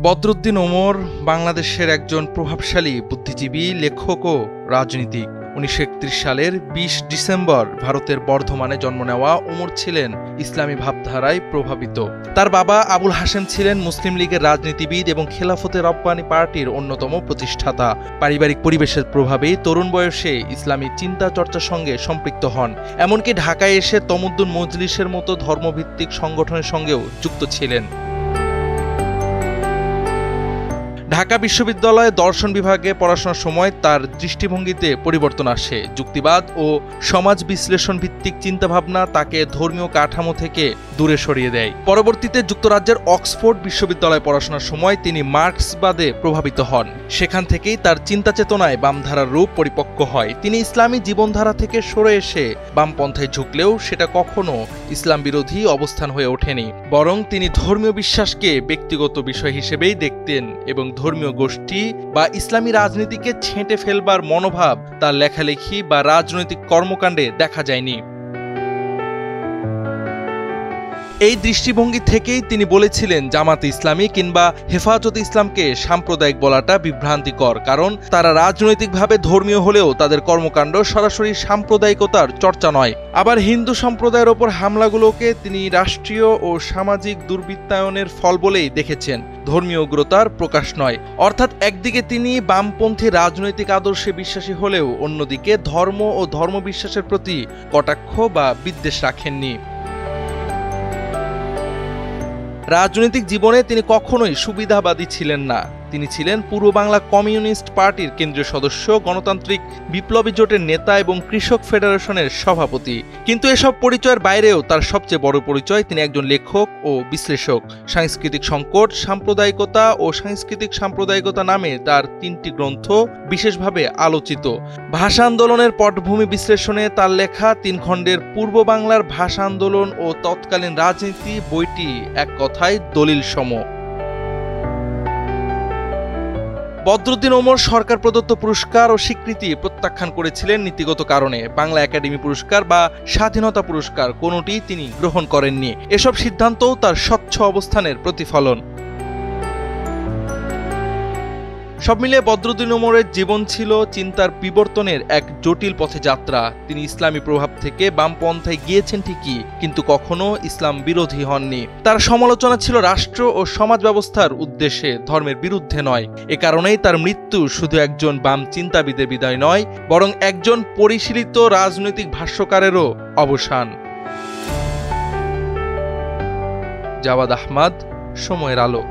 বদরুদ্দীন ওমর বাংলাদেশের একজন প্রভাবশালী বুদ্ধিজীবী, লেখক ও রাজনীতিক। ১৯৩১ সালের ২০ ডিসেম্বর ভারতের বর্ধমানে জন্ম নেওয়া ওমর ছিলেন ইসলামী ভাবধারায় প্রভাবিত। তার বাবা আবুল হাশেম ছিলেন মুসলিম লীগের রাজনীতিবিদ এবং খেলাফতে রব্বানী পার্টির অন্যতম প্রতিষ্ঠাতা। পারিবারিক পরিবেশের প্রভাবেই তরুণ বয়সে ইসলামী চিন্তা চর্চার সঙ্গে সম্পৃক্ত হন। এমনকি ঢাকায় এসে তমুদ্দুন মজলিসের মতো ধর্মভিত্তিক সংগঠনের সঙ্গেও যুক্ত ছিলেন। ঢাকা বিশ্ববিদ্যালয়ে দর্শন বিভাগে পড়াশোনার সময় তার দৃষ্টিভঙ্গিতে পরিবর্তন আসে। যুক্তিবাদ ও সমাজ বিশ্লেষণ ভিত্তিক চিন্তাভাবনা তাকে ধর্মীয় কাঠামো থেকে দূরে সরিয়ে দেয়। পরবর্তীতে যুক্তরাজ্যের অক্সফোর্ড বিশ্ববিদ্যালয়ে পড়াশোনার সময় তিনি মার্ক্সবাদে প্রভাবিত হন। সেখান থেকেই তার চিন্তা চেতনায় বামধারার রূপ পরিপক্ক হয়। তিনি ইসলামী জীবনধারা থেকে সরে এসে বামপন্থায় ঝুঁকলেও সেটা কখনো ইসলাম বিরোধী অবস্থান হয়ে ওঠেনি, বরং তিনি ধর্মীয় বিশ্বাসকে ব্যক্তিগত বিষয় হিসেবেই দেখতেন এবং ধর্মীয় গোষ্ঠী বা ইসলামী রাজনীতিকে ছেঁটে ফেলবার মনোভাব তার লেখালেখি বা রাজনৈতিক কর্মকাণ্ডে দেখা যায়নি। এই দৃষ্টিভঙ্গি থেকেই তিনি বলেছিলেন জামাতে ইসলামী কিংবা হেফাজতে ইসলামকে সাম্প্রদায়িক বলাটা বিভ্রান্তিকর, কারণ তারা রাজনৈতিকভাবে ধর্মীয় হলেও তাদের কর্মকাণ্ড সরাসরি সাম্প্রদায়িকতার চর্চা নয়। আবার হিন্দু সম্প্রদায়ের ওপর হামলাগুলোকে তিনি রাষ্ট্রীয় ও সামাজিক দুর্বৃত্তায়নের ফল বলেই দেখেছেন, ধর্মীয় উগ্রতার প্রকাশ নয়। অর্থাৎ একদিকে তিনি বামপন্থী রাজনৈতিক আদর্শে বিশ্বাসী হলেও অন্যদিকে ধর্ম ও ধর্মবিশ্বাসের প্রতি কটাক্ষ বা বিদ্বেষ রাখেননি। রাজনৈতিক জীবনে তিনি কখনোই সুবিধাবাদী ছিলেন না। তিনি ছিলেন পূর্ব বাংলা কমিউনিস্ট পার্টির কেন্দ্রীয় সদস্য, গণতান্ত্রিক বিপ্লবী জোটের নেতা এবং কৃষক ফেডারেশনের সভাপতি। কিন্তু এসব পরিচয়ের বাইরেও তার সবচেয়ে বড় পরিচয় তিনি একজন লেখক ও বিশ্লেষক। সাংস্কৃতিক সংকট, সাম্প্রদায়িকতা ও সাংস্কৃতিক সাম্প্রদায়িকতা নামে তার ৩টি গ্রন্থ বিশেষভাবে আলোচিত। ভাষা আন্দোলনের পটভূমি বিশ্লেষণে তার লেখা ৩ খণ্ডের পূর্ব বাংলার ভাষা আন্দোলন ও তৎকালীন রাজনীতি বইটি এক কথায় দলিল সম। বদরুদ্দীন ওমর সরকার প্রদত্ত পুরস্কার ও স্বীকৃতি প্রত্যাখ্যান করেছিলেন নীতিগত কারণে। বাংলা একাডেমি পুরস্কার বা স্বাধীনতা পুরস্কার কোনোটিই তিনি গ্রহণ করেননি। এসব সিদ্ধান্তও তার স্বচ্ছ অবস্থানের প্রতিফলন। সব মিলিয়ে বদরুদ্দীন ওমরের জীবন ছিল চিন্তার বিবর্তনের এক জটিল পথে যাত্রা। তিনি ইসলামী প্রভাব থেকে বামপন্থায় গিয়েছেন ঠিকই, কিন্তু কখনো ইসলাম বিরোধী হননি। তার সমালোচনা ছিল রাষ্ট্র ও সমাজ ব্যবস্থার উদ্দেশ্যে, ধর্মের বিরুদ্ধে নয়। এ কারণেই তার মৃত্যু শুধু একজন বাম চিন্তাবিদের বিদায় নয়, বরং একজন পরিশীলিত রাজনৈতিক ভাষ্যকারেরও অবসান। জাওয়াদ আহমদ, সময়ের আলো।